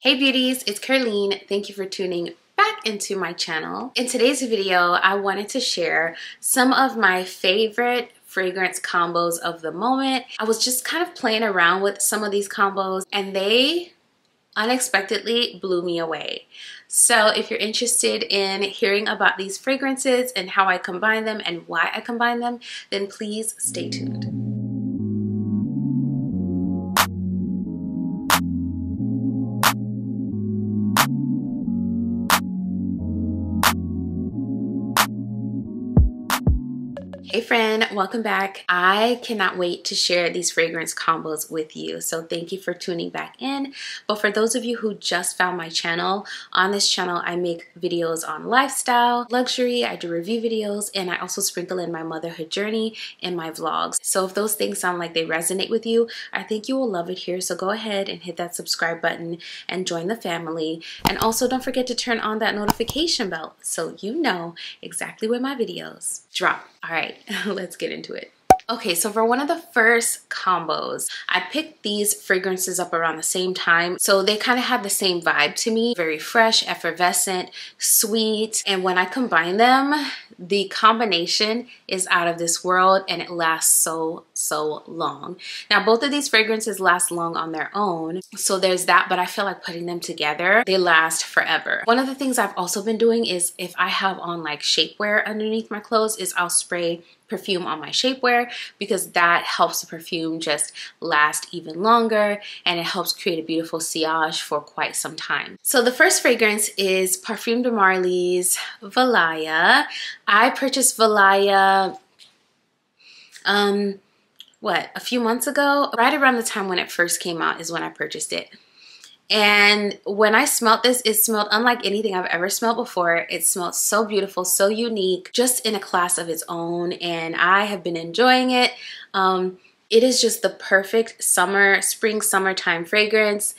Hey beauties, it's Ker-leen. Thank you for tuning back into my channel. In today's video, I wanted to share some of my favorite fragrance combos of the moment. I was just kind of playing around with some of these combos and they unexpectedly blew me away. So if you're interested in hearing about these fragrances and how I combine them and why I combine them, then please stay tuned. Hey friend, welcome back. I cannot wait to share these fragrance combos with you. So thank you for tuning back in. But for those of you who just found my channel, on this channel I make videos on lifestyle, luxury, I do review videos, and I also sprinkle in my motherhood journey in my vlogs. So if those things sound like they resonate with you, I think you will love it here. So go ahead and hit that subscribe button and join the family. And also don't forget to turn on that notification bell so you know exactly when my videos drop. All right, let's get into it. Okay, so for one of the first combos, I picked these fragrances up around the same time. So they kind of have the same vibe to me. Very fresh, effervescent, sweet. And when I combine them, the combination is out of this world and it lasts so long. Now, both of these fragrances last long on their own. So there's that, but I feel like putting them together, they last forever. One of the things I've also been doing is if I have on like shapewear underneath my clothes is I'll spray perfume on my shapewear because that helps the perfume just last even longer and it helps create a beautiful sillage for quite some time. So the first fragrance is Parfums de Marly's Valaya. I purchased Valaya a few months ago, right around the time when it first came out is when I purchased it. And when I smelled this, it smelled unlike anything I've ever smelled before. It smelled so beautiful, so unique, just in a class of its own. And I have been enjoying it. It is just the perfect summertime fragrance.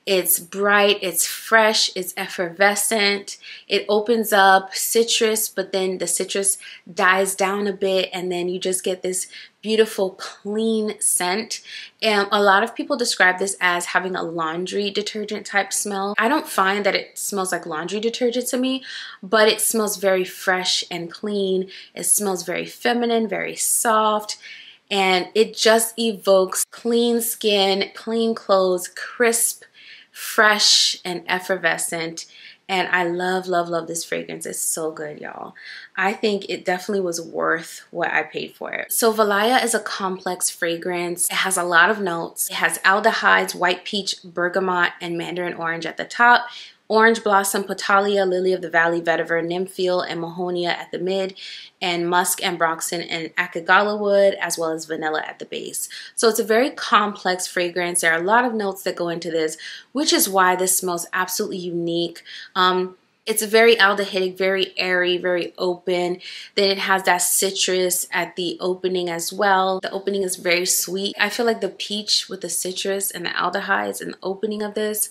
It's bright, it's fresh, it's effervescent. It opens up citrus, but then the citrus dies down a bit and then you just get this beautiful clean scent. And a lot of people describe this as having a laundry detergent type smell. I don't find that it smells like laundry detergent to me, but it smells very fresh and clean. It smells very feminine, very soft. And it just evokes clean skin, clean clothes, crisp, fresh and effervescent. And I love this fragrance. It's so good, y'all. I think it definitely was worth what I paid for it. So Valaya is a complex fragrance. It has a lot of notes. It has aldehydes, white peach, bergamot, and mandarin orange at the top. Orange blossom, Potalia, lily of the valley, vetiver, nympheal, and mahonia at the mid, and musk, ambroxan, and akagala wood, as well as vanilla at the base. So it's a very complex fragrance. There are a lot of notes that go into this, which is why this smells absolutely unique. It's very aldehydic, very airy, very open. Then it has that citrus at the opening as well. The opening is very sweet. I feel like the peach with the citrus and the aldehydes and the opening of this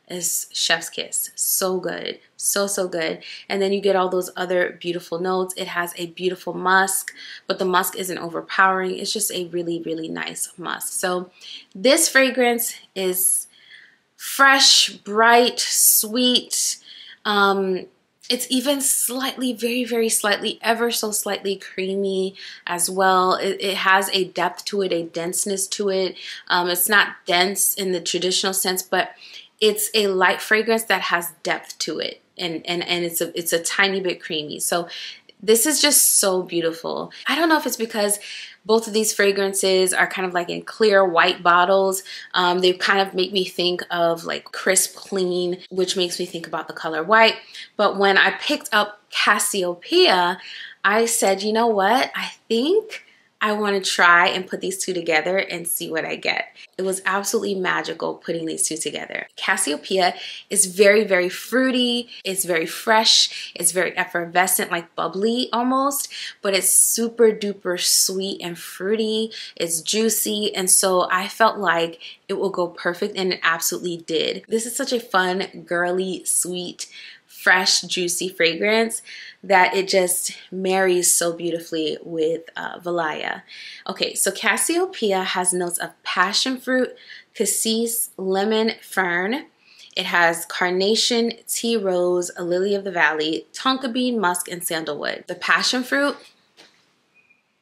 is chef's kiss. So good, so good. And then you get all those other beautiful notes. It has a beautiful musk, but the musk isn't overpowering. It's just a really nice musk. So this fragrance is fresh, bright, sweet. It's even slightly, very slightly, ever so slightly creamy as well. It has a depth to it, a denseness to it. It's not dense in the traditional sense, but it's a light fragrance that has depth to it, and it's a tiny bit creamy. So this is just so beautiful. I don't know if it's because both of these fragrances are kind of like in clear white bottles. They kind of make me think of like crisp, clean, which makes me think about the color white. But when I picked up Cassiopeia, I said, you know what? I think I want to try and put these two together and see what I get. It was absolutely magical putting these two together. Cassiopeia is very fruity. It's very fresh. It's very effervescent, like bubbly almost, but it's super duper sweet and fruity. It's juicy. And so I felt like it will go perfect, and it absolutely did. This is such a fun, girly, sweet, fresh, juicy fragrance that it just marries so beautifully with Valaya. Okay, so Cassiopeia has notes of passion fruit, cassis, lemon, fern. It has carnation, tea rose, a lily of the valley, tonka bean, musk, and sandalwood. The passion fruit,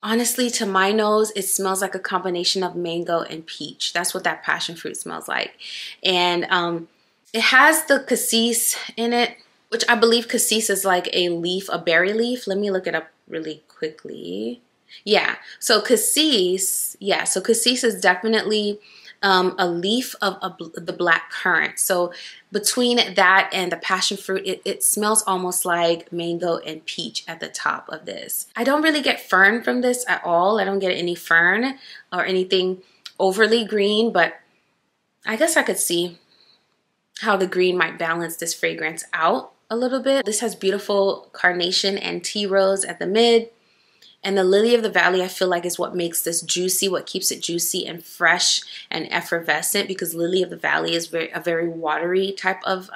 honestly, to my nose, it smells like a combination of mango and peach. That's what that passion fruit smells like. And it has the cassis in it, which I believe cassis is like a leaf, a berry leaf. Let me look it up really quickly. Yeah, so cassis, cassis is definitely a leaf of the black currant. So between that and the passion fruit, it smells almost like mango and peach at the top of this. I don't really get fern from this at all. I don't get any fern or anything overly green, but I guess I could see how the green might balance this fragrance out a little bit. This has beautiful carnation and tea rose at the mid. And the lily of the valley, I feel like, is what makes this juicy, what keeps it juicy and fresh and effervescent, because lily of the valley is a very watery type of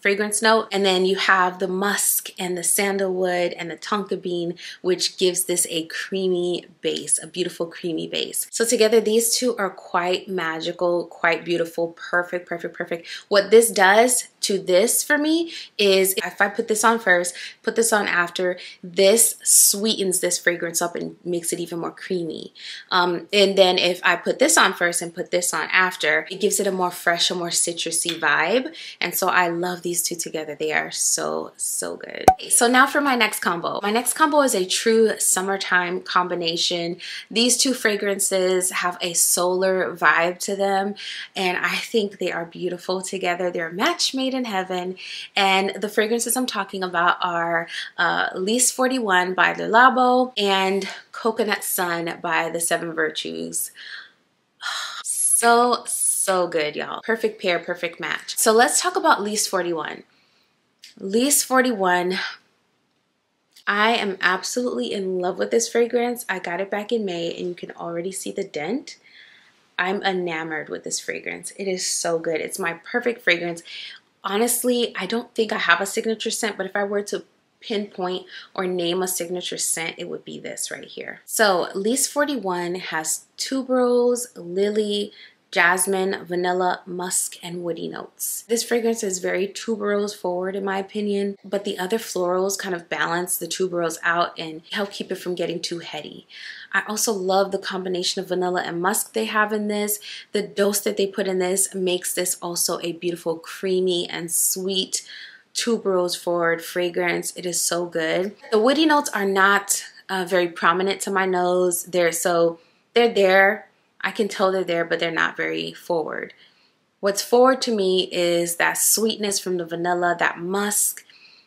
fragrance note. And then you have the musk and the sandalwood and the tonka bean, which gives this a creamy base, a beautiful creamy base. So together, these two are quite magical, quite beautiful, perfect, perfect, perfect. What this does to this for me is, if I put this on first, put this on after, this sweetens this fragrance up and makes it even more creamy. And then if I put this on first and put this on after, it gives it a more fresh, a more citrusy vibe. And so I love these two together. They are so, so good. Okay, so now for my next combo. My next combo is a true summertime combination. These two fragrances have a solar vibe to them, and I think they are beautiful together. They're a match made in heaven. And the fragrances I'm talking about are Lys 41 by Le Labo and Coconut Sun by the Seven Virtues. So good, y'all. Perfect pair, perfect match. So let's talk about Lys 41. Lys 41, I am absolutely in love with this fragrance. I got it back in May and you can already see the dent. I'm enamored with this fragrance. It is so good. It's my perfect fragrance. Honestly, I don't think I have a signature scent, but if I were to pinpoint or name a signature scent, it would be this right here. So Lys 41 has tuberose, lily, jasmine, vanilla, musk, and woody notes. This fragrance is very tuberose forward in my opinion, but the other florals kind of balance the tuberose out and help keep it from getting too heady. I also love the combination of vanilla and musk they have in this. The dose that they put in this makes this also a beautiful creamy and sweet tuberose forward fragrance. It is so good. The woody notes are not very prominent to my nose. They're there. I can tell they're there, but they're not very forward. What's forward to me is that sweetness from the vanilla, that musk,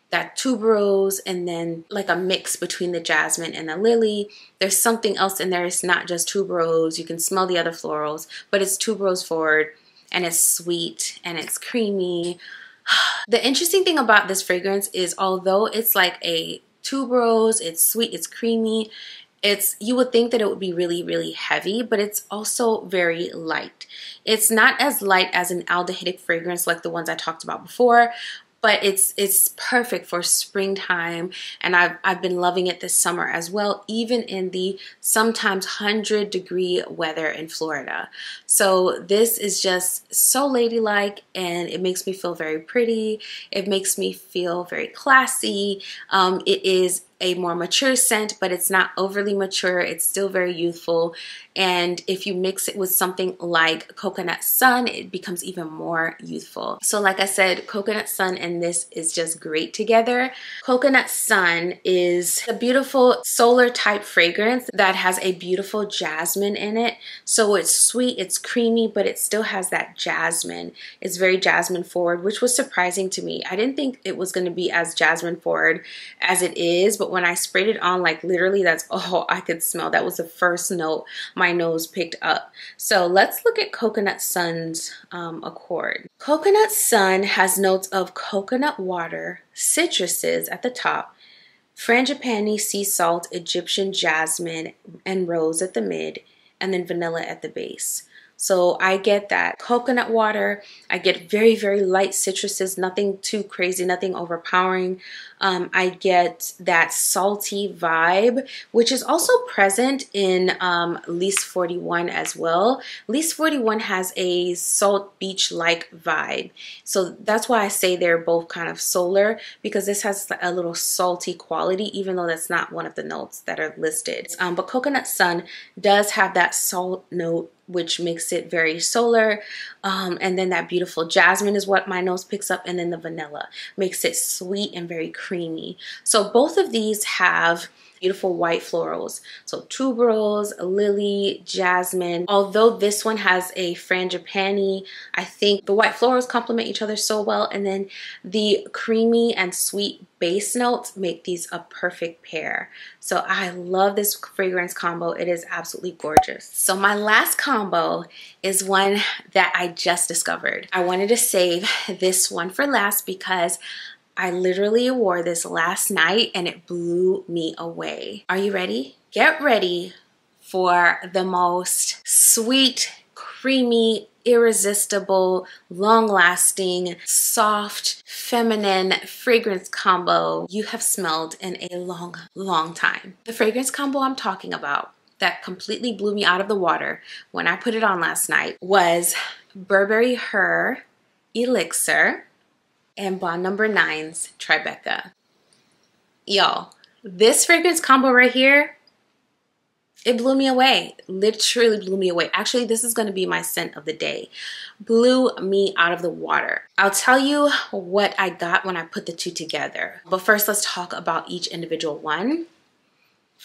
that tuberose, and then like a mix between the jasmine and the lily. There's something else in there. It's not just tuberose. You can smell the other florals, but it's tuberose forward, and it's sweet and it's creamy. The interesting thing about this fragrance is, although it's like a tuberose, it's sweet, it's creamy, you would think that it would be really, really heavy, but it's also very light. It's not as light as an aldehydic fragrance like the ones I talked about before, but it's perfect for springtime, and I've been loving it this summer as well, even in the sometimes 100-degree weather in Florida. So this is just so ladylike, and it makes me feel very pretty. It makes me feel very classy. It is a more mature scent, but it's not overly mature. It's still very youthful. And if you mix it with something like Coconut Sun, it becomes even more youthful. So like I said, Coconut Sun and this is just great together. Coconut Sun is a beautiful solar type fragrance that has a beautiful jasmine in it. So it's sweet, it's creamy, but it still has that jasmine. It's very jasmine forward, which was surprising to me. I didn't think it was going to be as jasmine forward as it is, but when I sprayed it on, like literally that's all I could smell. That was the first note my nose picked up. So let's look at Coconut Sun's accord. Coconut Sun has notes of coconut water, citruses at the top, frangipani, sea salt, Egyptian jasmine, and rose at the mid, and then vanilla at the base. So I get that coconut water. I get very, very light citruses, nothing too crazy, nothing overpowering. I get that salty vibe, which is also present in Lease 41 as well. Lease 41 has a salt beach-like vibe. So that's why I say they're both kind of solar, because this has a little salty quality, even though that's not one of the notes that are listed. But Coconut Sun does have that salt note, which makes it very solar. And then that beautiful jasmine is what my nose picks up, and then the vanilla makes it sweet and very creamy. So both of these have beautiful white florals. So tuberose, lily, jasmine. Although this one has a frangipani, I think the white florals complement each other so well, and then the creamy and sweet base notes make these a perfect pair. So I love this fragrance combo. It is absolutely gorgeous. So my last combo is one that I just discovered. I wanted to save this one for last because I literally wore this last night and it blew me away. Are you ready? Get ready for the most sweet, creamy, irresistible, long-lasting, soft, feminine fragrance combo you have smelled in a long, long time. The fragrance combo I'm talking about that completely blew me out of the water when I put it on last night was Burberry Her Elixir and Bond No. 9's Tribeca. Y'all, this fragrance combo right here, it blew me away. Literally blew me away. Actually, this is going to be my scent of the day. Blew me out of the water. I'll tell you what I got when I put the two together. But first, let's talk about each individual one.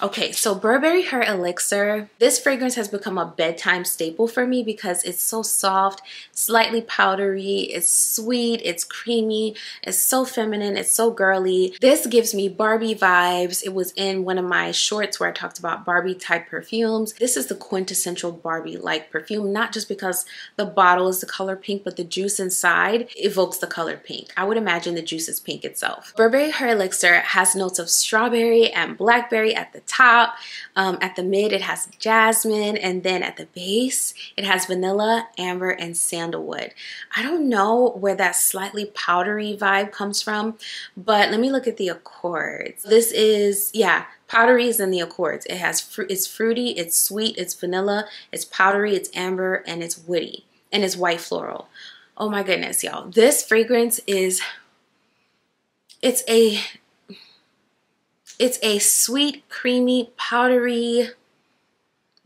Okay, so Burberry Her Elixir. This fragrance has become a bedtime staple for me because it's so soft, slightly powdery, it's sweet, it's creamy, it's so feminine, it's so girly. This gives me Barbie vibes. It was in one of my shorts where I talked about Barbie type perfumes. This is the quintessential Barbie-like perfume, not just because the bottle is the color pink, but the juice inside evokes the color pink. I would imagine the juice is pink itself. Burberry Her Elixir has notes of strawberry and blackberry at the top. At the mid it has jasmine, and then at the base it has vanilla, amber, and sandalwood. I don't know where that slightly powdery vibe comes from, but let me look at the accords. This is, yeah, powdery is in the accords. It has it's fruity, it's sweet, it's vanilla, it's powdery, it's amber, and it's woody, and it's white floral. Oh my goodness, y'all. This fragrance is, it's a sweet, creamy, powdery,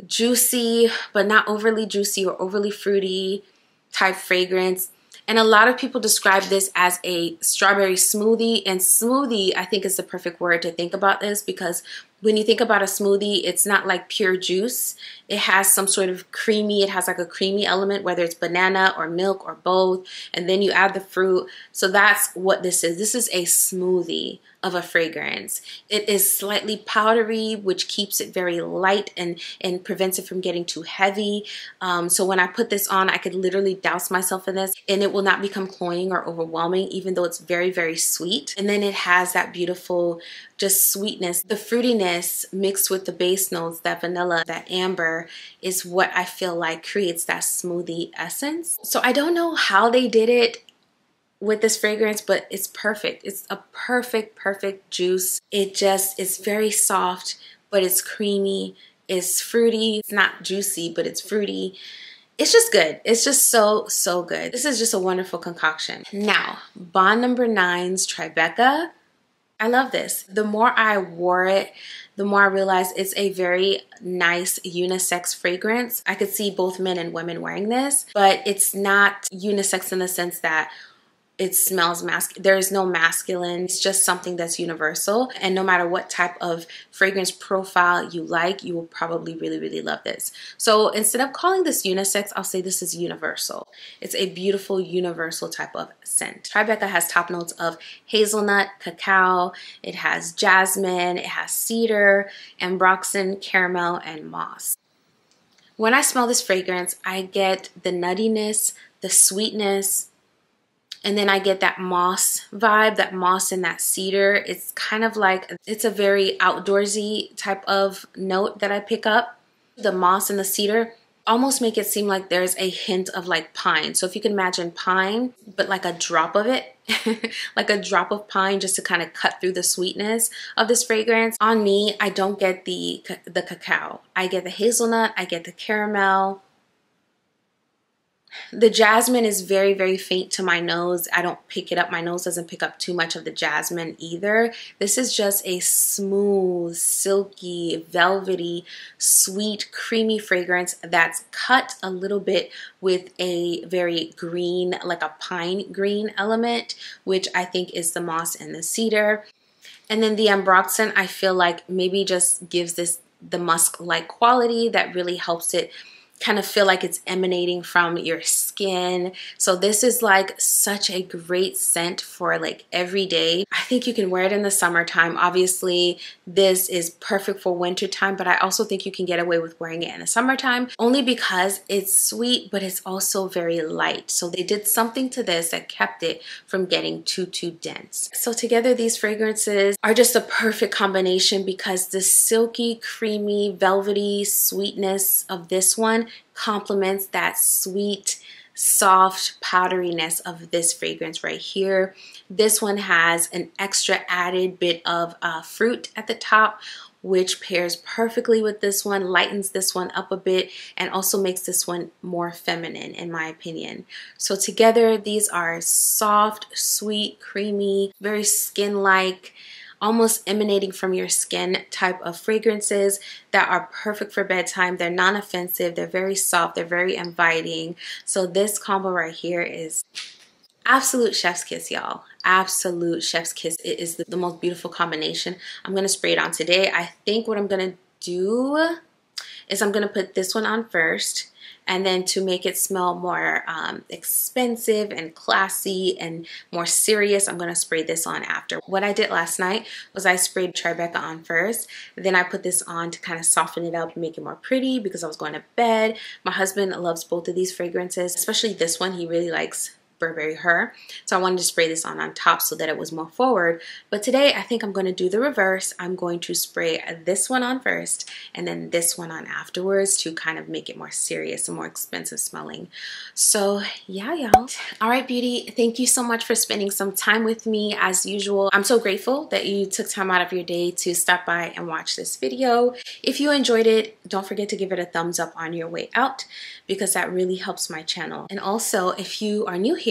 juicy, but not overly juicy or overly fruity type fragrance. And a lot of people describe this as a strawberry smoothie. And smoothie, I think, is the perfect word to think about this, because when you think about a smoothie, it's not like pure juice. It has some sort of creamy, it has like a creamy element, whether it's banana or milk or both, and then you add the fruit. So that's what this is. This is a smoothie of a fragrance. It is slightly powdery, which keeps it very light and prevents it from getting too heavy. So when I put this on, I could literally douse myself in this and it will not become cloying or overwhelming, even though it's very, very sweet. And then it has that beautiful just sweetness. The fruitiness mixed with the base notes, that vanilla, that amber, is what I feel like creates that smoothie essence. So I don't know how they did it with this fragrance, but it's perfect. It's a perfect juice. It just is very soft, but it's creamy. It's fruity. It's not juicy, but it's fruity. It's just good. It's just so good. This is just a wonderful concoction. Now, Bond No. 9's Tribeca. I love this. The more I wore it, the more I realized it's a very nice unisex fragrance. I could see both men and women wearing this, but it's not unisex in the sense that it smells masculine. There is no masculine. It's just something that's universal. And no matter what type of fragrance profile you like, you will probably really love this. So instead of calling this unisex, I'll say this is universal. It's a beautiful universal type of scent. Tribeca has top notes of hazelnut, cacao. It has jasmine. It has cedar, ambroxan, caramel, and moss. When I smell this fragrance, I get the nuttiness, the sweetness, and then I get that moss vibe, that moss and that cedar. It's kind of like, it's a very outdoorsy type of note that I pick up. The moss and the cedar almost make it seem like there's a hint of like pine. So if you can imagine pine, but like a drop of it, like a drop of pine, just to kind of cut through the sweetness of this fragrance. On me, I don't get the cacao. I get the hazelnut, I get the caramel. The jasmine is very, very faint to my nose. I don't pick it up. My nose doesn't pick up too much of the jasmine either. This is just a smooth, silky, velvety, sweet, creamy fragrance that's cut a little bit with a very green, like a pine green element, which I think is the moss and the cedar. And then the ambroxan, I feel like maybe just gives this the musk-like quality that really helps it kind of feel like it's emanating from your skin. So this is like such a great scent for like every day. I think you can wear it in the summertime. Obviously, this is perfect for wintertime, but I also think you can get away with wearing it in the summertime only because it's sweet, but it's also very light. So they did something to this that kept it from getting too dense. So together, these fragrances are just a perfect combination because the silky, creamy, velvety sweetness of this one complements that sweet, soft powderiness of this fragrance right here. This one has an extra added bit of fruit at the top, which pairs perfectly with this one, lightens this one up a bit, and also makes this one more feminine in my opinion. So together, these are soft, sweet, creamy, very skin-like, almost emanating from your skin type of fragrances that are perfect for bedtime. They're non-offensive, they're very soft, they're very inviting. So this combo right here is absolute chef's kiss, y'all. Absolute chef's kiss. It is the most beautiful combination. I'm gonna spray it on today. I think what I'm gonna do is I'm gonna put this one on first, and then to make it smell more expensive and classy and more serious, I'm gonna spray this on after. What I did last night was I sprayed Tribeca on first, then I put this on to kind of soften it up and make it more pretty because I was going to bed. My husband loves both of these fragrances, especially this one. He really likes Burberry Her. So I wanted to spray this on top so that it was more forward. But today I think I'm going to do the reverse. I'm going to spray this one on first and then this one on afterwards to kind of make it more serious and more expensive smelling. So yeah, y'all. All right, beauty. Thank you so much for spending some time with me as usual. I'm so grateful that you took time out of your day to stop by and watch this video. If you enjoyed it, don't forget to give it a thumbs up on your way out because that really helps my channel. And also, if you are new here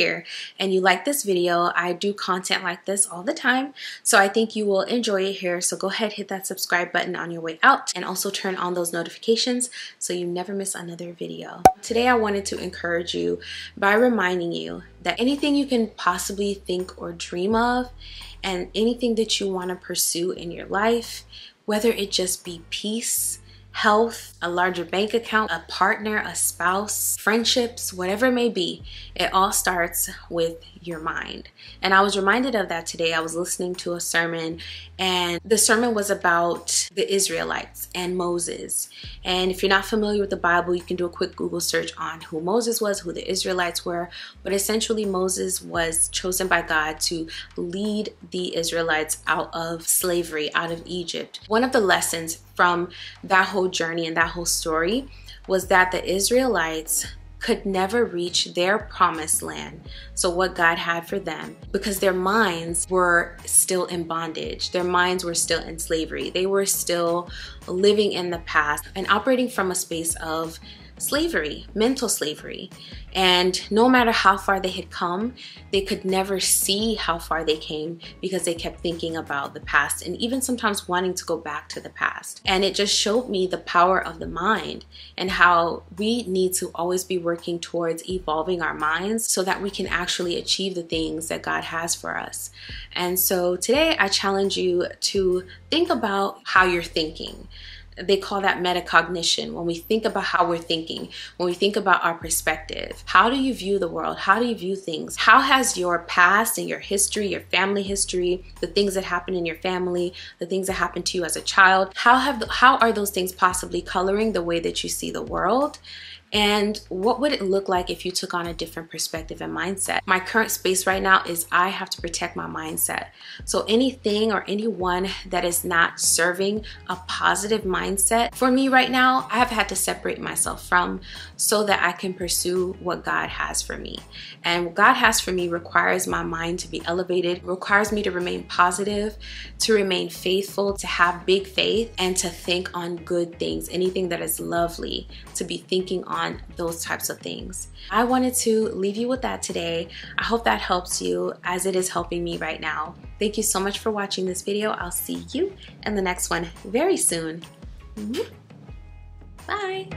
and you like this video, I do content like this all the time, so I think you will enjoy it here. So go ahead, hit that subscribe button on your way out and also turn on those notifications so you never miss another video. Today I wanted to encourage you by reminding you that anything you can possibly think or dream of and anything that you want to pursue in your life, whether it just be peace, health, a larger bank account, a partner, a spouse, friendships, whatever it may be, it all starts with your mind. And I was reminded of that today. I was listening to a sermon, and the sermon was about the Israelites and Moses. And if you're not familiar with the Bible, you can do a quick Google search on who Moses was, who the Israelites were. But essentially, Moses was chosen by God to lead the Israelites out of slavery, out of Egypt. One of the lessons from that whole journey and that whole story was that the Israelites could never reach their promised land, so what God had for them, because their minds were still in bondage. Their minds were still in slavery. They were still living in the past and operating from a space of slavery, mental slavery. And no matter how far they had come, they could never see how far they came because they kept thinking about the past and even sometimes wanting to go back to the past. And it just showed me the power of the mind and how we need to always be working towards evolving our minds so that we can actually achieve the things that God has for us. And so today I challenge you to think about how you're thinking. They call that metacognition. When we think about how we're thinking, when we think about our perspective, how do you view the world? How do you view things? How has your past and your history, your family history, the things that happened in your family, the things that happened to you as a child, how are those things possibly coloring the way that you see the world? And what would it look like if you took on a different perspective and mindset? My current space right now is I have to protect my mindset. So anything or anyone that is not serving a positive mindset for me right now, I have had to separate myself from, so that I can pursue what God has for me. And what God has for me requires my mind to be elevated, requires me to remain positive, to remain faithful, to have big faith, and to think on good things, anything that is lovely, to be thinking on those types of things. I wanted to leave you with that today. I hope that helps you as it is helping me right now. Thank you so much for watching this video. I'll see you in the next one very soon. Bye.